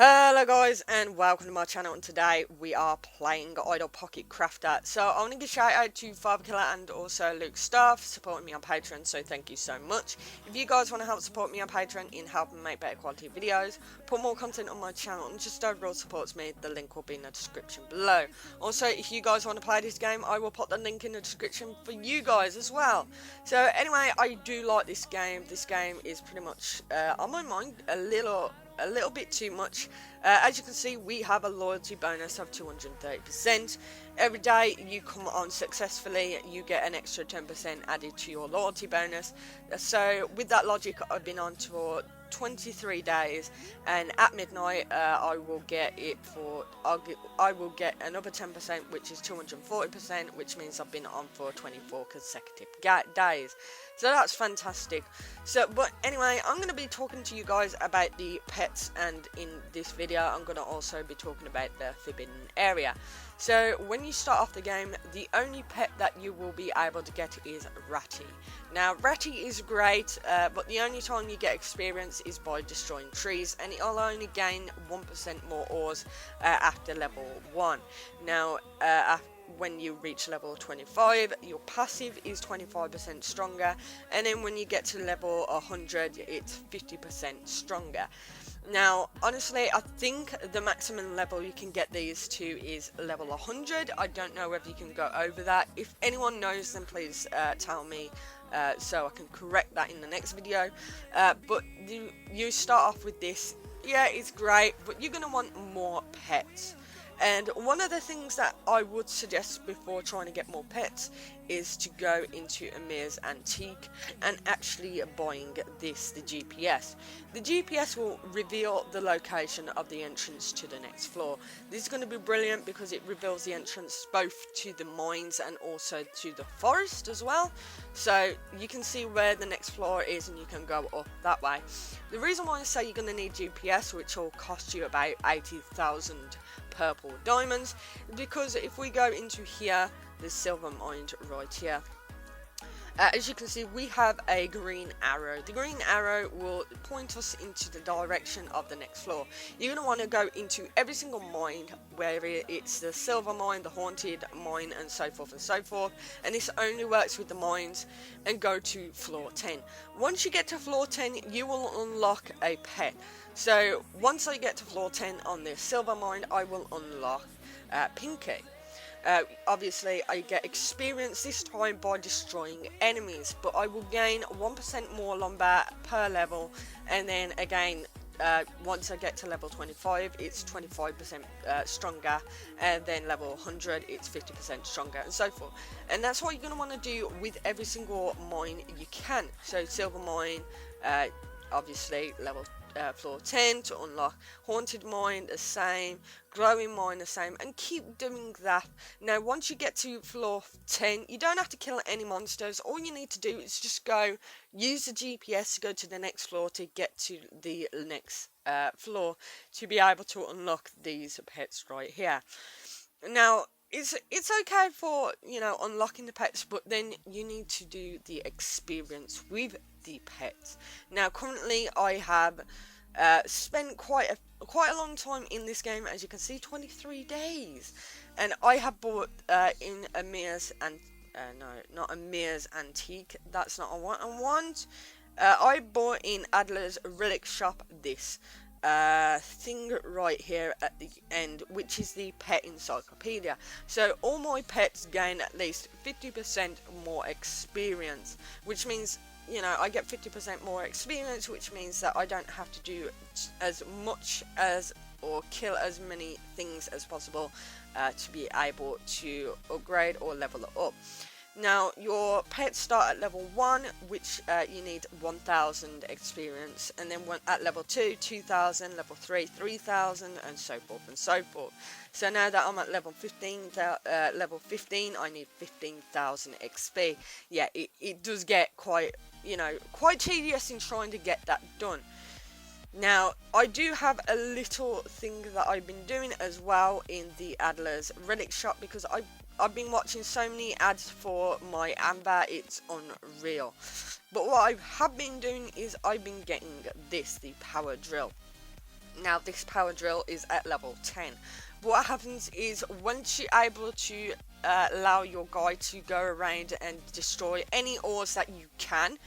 Hello guys and welcome to my channel, and today we are playing Idle Pocket Crafter. So I want to give a shout out to Fatherkiller and also Luke Star for supporting me on Patreon, so thank you so much. If you guys want to help support me on Patreon in helping make better quality videos, put more content on my channel and just overall supports me, the link will be in the description below. Also, if you guys want to play this game, I will put the link in the description for you guys as well. So anyway, I do like this game. This game is pretty much on my mind a little bit too much. As you can see, we have a loyalty bonus of 230%. Every day you come on successfully, you get an extra 10% added to your loyalty bonus. So with that logic, I've been on for 23 days, and at midnight I will get another 10%, which is 240%, which means I've been on for 24 consecutive days. So that's fantastic. So, but anyway, I'm going to be talking to you guys about the pets, and in this video I'm going to also be talking about the forbidden area. So when you start off the game, the only pet that you will be able to get is Ratty. Now Ratty is great, but the only time you get experience is by destroying trees, and it'll only gain 1% more ores after level 1. Now when you reach level 25, your passive is 25% stronger, and then when you get to level 100, it's 50% stronger. Now, honestly, I think the maximum level you can get these to is level 100. I don't know whether you can go over that. If anyone knows, then please tell me so I can correct that in the next video. But you start off with this. Yeah, it's great, but you're going to want more pets. And one of the things that I would suggest before trying to get more pets is to go into Amir's Antique and actually buying this, the GPS. The GPS will reveal the location of the entrance to the next floor. This is going to be brilliant because it reveals the entrance both to the mines and also to the forest as well. So you can see where the next floor is and you can go up that way. The reason why I say you're going to need GPS, which will cost you about 80,000 purple diamonds, because if we go into here, the silver mine right here, as you can see, we have a green arrow. The green arrow will point us into the direction of the next floor. You're going to want to go into every single mine, where it's the silver mine, the haunted mine, and so forth and so forth. And this only works with the mines, and go to floor 10. Once you get to floor 10, you will unlock a pet. So once I get to floor 10 on the silver mine, I will unlock Pinky. Obviously I get experience this time by destroying enemies, but I will gain 1% more lumber per level, and then again once I get to level 25, it's 25% stronger, and then level 100, it's 50% stronger, and so forth. And that's what you're going to want to do with every single mine you can. So silver mine, obviously level floor 10 to unlock haunted mine, the same, glowing mine, the same, and keep doing that. Now once you get to floor 10, you don't have to kill any monsters. All you need to do is just go use the GPS to go to the next floor to get to the next floor to be able to unlock these pets right here. Now it's okay for, you know, unlocking the pets, but then you need to do the experience with the pets. Now currently I have spent quite a long time in this game, as you can see, 23 days, and I have bought in Amir's and no, not Amir's Antique, that's not what I want. I bought in Adler's Relic Shop this thing right here at the end, which is the pet encyclopedia. So all my pets gain at least 50% more experience, which means, you know, I get 50% more experience, which means that I don't have to do as much as or kill as many things as possible to be able to upgrade or level it up. Now your pets start at level 1, which you need 1000 experience, and then at level 2, 2000, level 3, 3000, and so forth and so forth. So now that I'm at level 15, I need 15,000 XP. Yeah, it does get quite, you know, quite tedious in trying to get that done. Now, I do have a little thing that I've been doing as well in the Adler's Relic Shop, because I've been watching so many ads for my amber, it's unreal. But what I have been doing is I've been getting this, the power drill. Now this power drill is at level 10. What happens is once you're able to allow your guy to go around and destroy any ores that you can,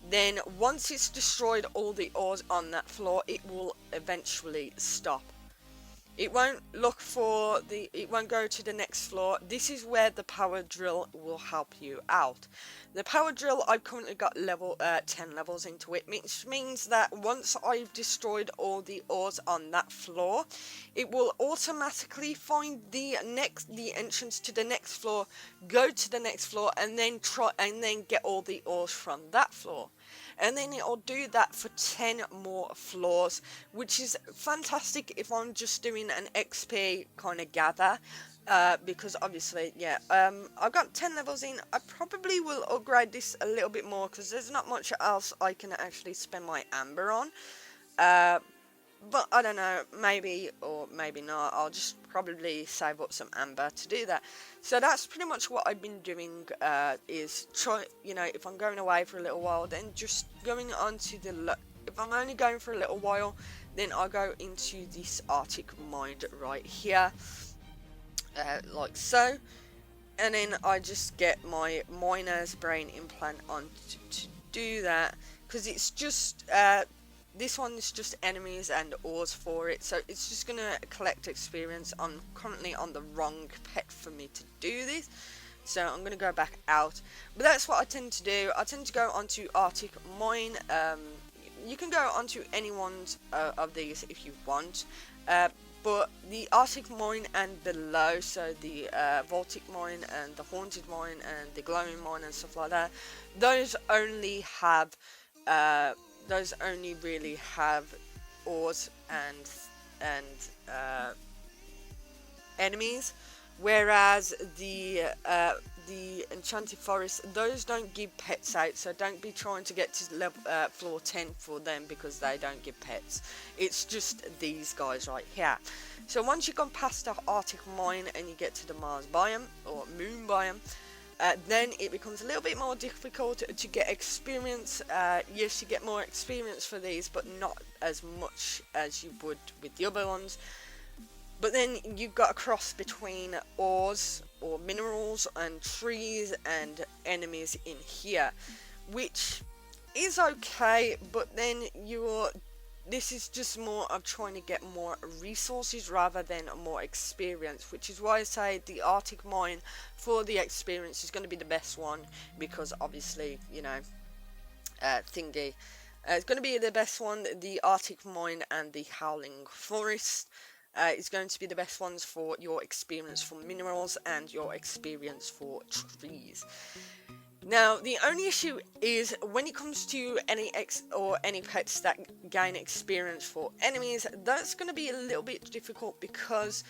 then once it's destroyed all the ores on that floor, it will eventually stop. It won't it won't go to the next floor. This is where the power drill will help you out. The power drill, I've currently got level 10 levels into it, which means that once I've destroyed all the ores on that floor, it will automatically find the entrance to the next floor, go to the next floor, and then get all the ores from that floor. And then it'll do that for 10 more floors, which is fantastic if I'm just doing an XP kind of gather, because obviously, yeah, I've got 10 levels in. I probably will upgrade this a little bit more because there's not much else I can actually spend my amber on. But I don't know, maybe or maybe not. I'll just probably save up some amber to do that. So that's pretty much what I've been doing, is try, you know, if I'm going away for a little while, then just going on to if I'm only going for a little while, then I'll go into this Arctic mine right here, like so. And then I just get my miner's brain implant on to do that, because it's just, this one is just enemies and ores for it, so it's just gonna collect experience. I'm currently on the wrong pet for me to do this, so I'm gonna go back out. But that's what I tend to do. I tend to go onto Arctic mine. You can go onto any ones of these if you want, but the Arctic mine and below, so the Voltic mine and the Haunted mine and the Glowing mine and stuff like that, those only really have ores and enemies, whereas the Enchanted Forest, those don't give pets out, so don't be trying to get to level floor 10 for them, because they don't give pets. It's just these guys right here. So once you've gone past the Arctic mine and you get to the Mars biome or Moon biome, then it becomes a little bit more difficult to get experience. Yes, you get more experience for these, but not as much as you would with the other ones. But then you've got a cross between ores or minerals and trees and enemies in here, which is okay, but then this is just more of trying to get more resources rather than more experience, which is why I say the Arctic mine for the experience is going to be the best one, because obviously, you know, it's going to be the best one. The Arctic mine and the Howling Forest is going to be the best ones for your experience for minerals and your experience for trees. Now, the only issue is when it comes to any pets that gain experience for enemies, that's going to be a little bit difficult, because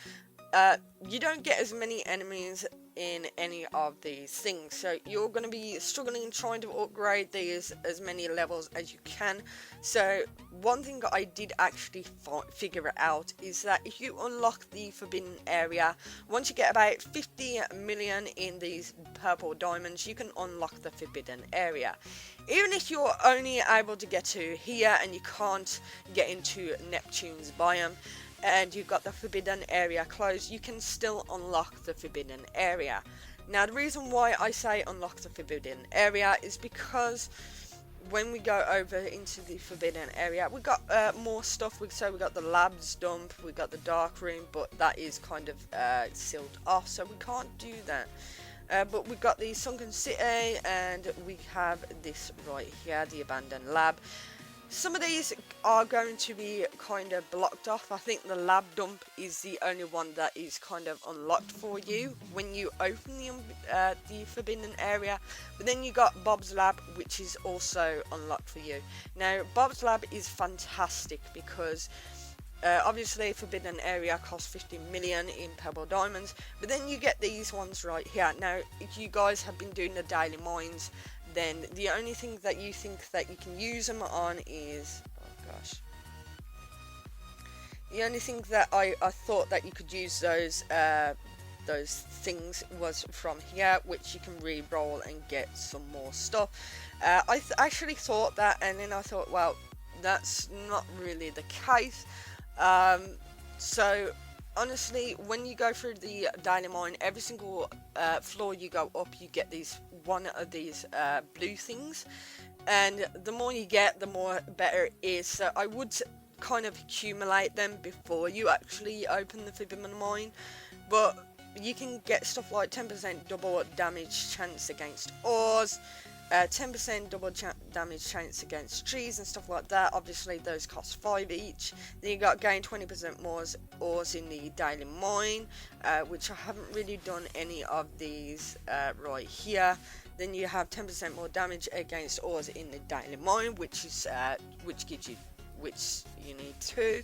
you don't get as many enemies in any of these things, so you're going to be struggling trying to upgrade these as many levels as you can. So one thing I did actually figure out is that if you unlock the forbidden area, once you get about 50 million in these purple diamonds, you can unlock the forbidden area. Even if you're only able to get to here and you can't get into Neptune's biome, and you've got the forbidden area closed, you can still unlock the forbidden area. Now, the reason why I say unlock the forbidden area is because when we go over into the forbidden area, we got more stuff. So we got the labs dump, we got the dark room, but that is kind of sealed off, so we can't do that. But we got the sunken city, and we have this right here, the abandoned lab. Some of these are going to be kind of blocked off. I think the lab dump is the only one that is kind of unlocked for you when you open the forbidden area. But then you got Bob's lab, which is also unlocked for you. Now, Bob's lab is fantastic because obviously forbidden area costs 50 million in pebble diamonds, but then you get these ones right here. Now, if you guys have been doing the daily mines, then the only thing that you think that you can use them on is, oh gosh, the only thing that I thought that you could use those those things was from here, which you can re-roll and get some more stuff. I actually thought that, and then I thought, well, that's not really the case. So honestly, when you go through the daily mine, every single floor you go up, you get one of these blue things, and the more you get, the more better it is. So I would kind of accumulate them before you actually open the Fibberman mine, but you can get stuff like 10% double damage chance against ores, 10% double damage chance against trees and stuff like that. Obviously those cost 5 each. Then you got gain 20% more ores in the daily mine, which I haven't really done any of these right here. Then you have 10% more damage against ores in the daily mine, which you need 2.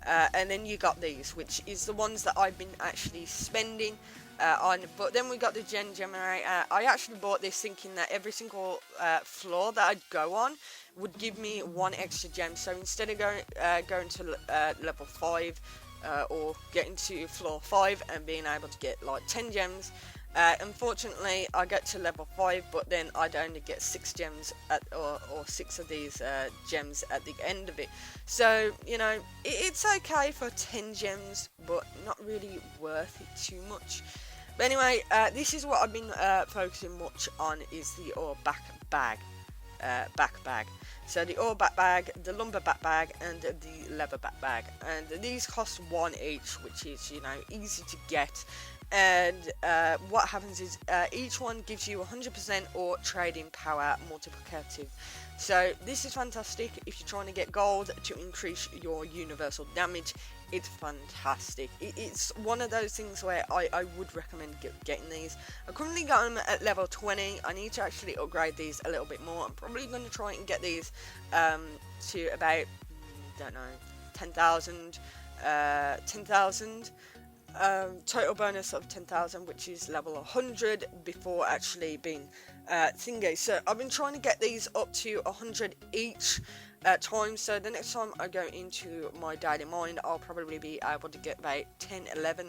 And then you got these, which is the ones that I've been actually spending on. But then we got the gen generator. I actually bought this thinking that every single floor that I'd go on would give me 1 extra gem. So instead of going to level 5 or getting to floor 5 and being able to get like 10 gems, unfortunately I get to level 5, but then I'd only get 6 gems or 6 of these gems at the end of it. So, you know, it's okay for 10 gems, but not really worth it too much. But anyway, this is what I've been focusing much on, is the ore back bag. So the ore back bag, the lumber back bag, and the leather back bag, and these cost 1 each, which is, you know, easy to get. And what happens is each one gives you 100% ore trading power multiplicative. So this is fantastic if you're trying to get gold to increase your universal damage. It's fantastic. It's one of those things where I would recommend getting these. I currently got them at level 20. I need to actually upgrade these a little bit more. I'm probably going to try and get these to about, don't know, 10,000. Total bonus of 10,000, which is level 100 before actually being thingy. So I've been trying to get these up to 100 each time. So the next time I go into my daily mine, I'll probably be able to get about 10-11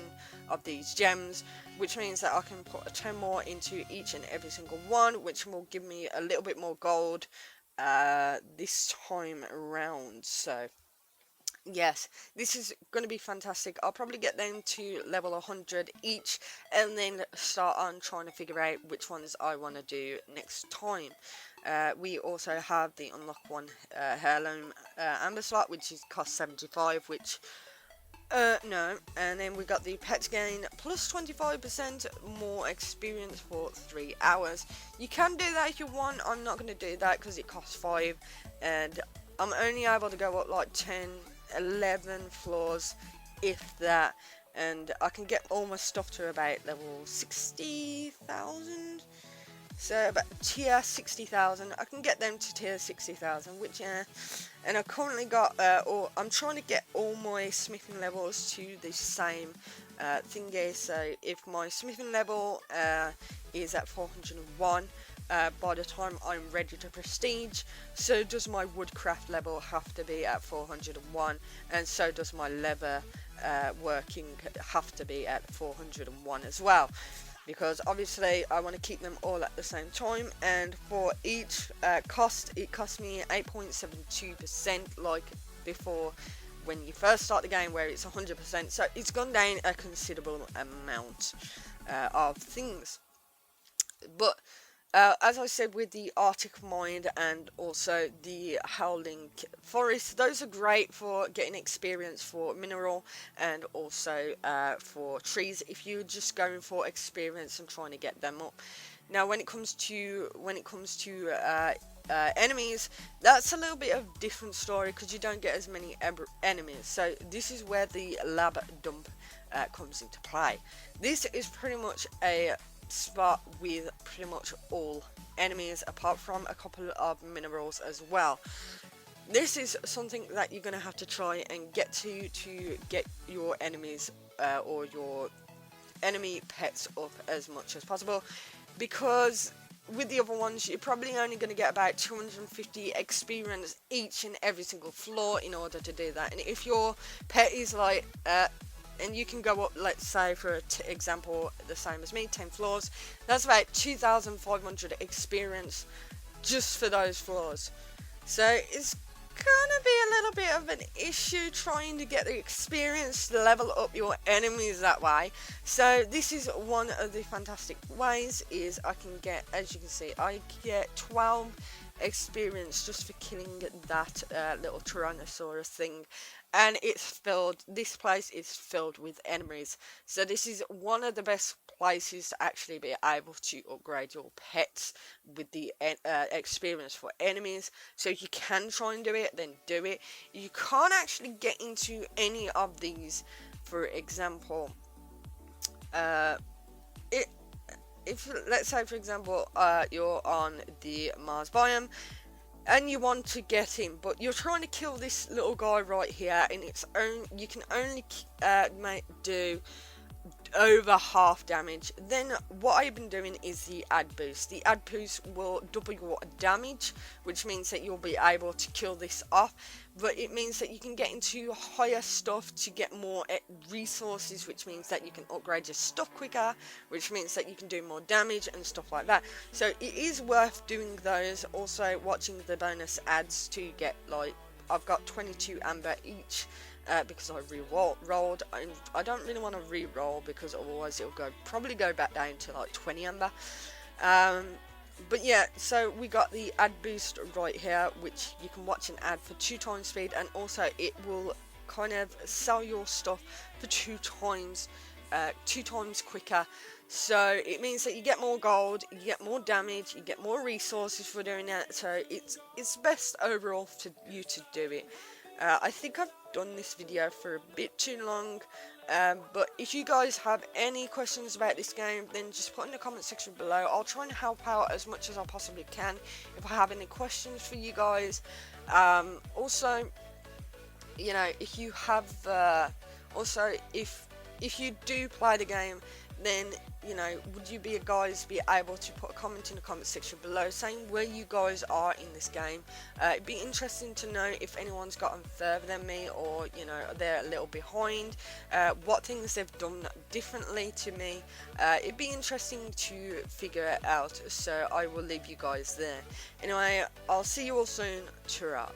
of these gems, which means that I can put 10 more into each and every single one, which will give me a little bit more gold this time around. So yes, this is going to be fantastic. I'll probably get them to level 100 each, and then start on trying to figure out which ones I want to do next time. We also have the unlock one heirloom amber slot, which is cost 75, which no, and then we got the pets gain plus 25% more experience for 3 hours. You can do that if you want. I'm not going to do that because it costs 5, and I'm only able to go up like 10-11 floors, if that, and I can get all my stuff to about level 60,000. So about tier 60,000, I can get them to tier 60,000, which and I've currently got, or I'm trying to get all my smithing levels to the same thingy. So if my smithing level is at 401, by the time I'm ready to prestige, so does my woodcraft level have to be at 401, and so does my leather working have to be at 401 as well, because obviously I want to keep them all at the same time. And for each cost, it costs me 8.72% like before when you first start the game, where it's 100%. So it's gone down a considerable amount of things. But as I said, with the Arctic Mine and also the Howling Forest, those are great for getting experience for mineral and also for trees, if you're just going for experience and trying to get them up. Now when it comes to enemies, that's a little bit of a different story, because you don't get as many enemies. So this is where the lab dump comes into play. This is pretty much a spot with pretty much all enemies, apart from a couple of minerals as well. This is something that you're going to have to try and get to get your enemies or your enemy pets up as much as possible, because with the other ones you're probably only going to get about 250 experience each and every single floor in order to do that. And if your pet is like and you can go up, let's say for example, the same as me, 10 floors. That's about 2,500 experience just for those floors. So it's gonna be a little bit of an issue trying to get the experience to level up your enemies that way. So this is one of the fantastic ways, is I can get, as you can see, I get 12 experience just for killing that little Tyrannosaurus thing, and it's filled, this place is filled with enemies. So this is one of the best places to actually be able to upgrade your pets with the experience for enemies. So if you can try and do it, then do it. You can't actually get into any of these, for example, if let's say for example you're on the Mars biome and you want to get him, but you're trying to kill this little guy right here, and you can only do over half damage. Then what I've been doing is the ad boost. The ad boost will double your damage, which means that you'll be able to kill this off, but it means that you can get into higher stuff to get more resources, which means that you can upgrade your stuff quicker, which means that you can do more damage and stuff like that. So it is worth doing those. Also watching the bonus ads to get, like, I've got 22 amber each, because I re-rolled, and I don't really want to re-roll because otherwise it'll probably go back down to like 20 amber. But yeah, so we got the ad boost right here, which you can watch an ad for 2 times speed, and also it will kind of sell your stuff for 2 times quicker. So it means that you get more gold, you get more damage, you get more resources for doing that. So it's best overall for you to do it. I think I've done this video for a bit too long, but if you guys have any questions about this game, then just put in the comment section below. I'll try and help out as much as I possibly can if I have any questions for you guys. Also, you know, if you have if you do play the game, then, you know, would you guys be able to put a comment in the comment section below saying where you guys are in this game? It'd be interesting to know if anyone's gotten further than me, or, you know, they're a little behind, what things they've done differently to me. It'd be interesting to figure it out, so I will leave you guys there. Anyway, I'll see you all soon. Ta-ra.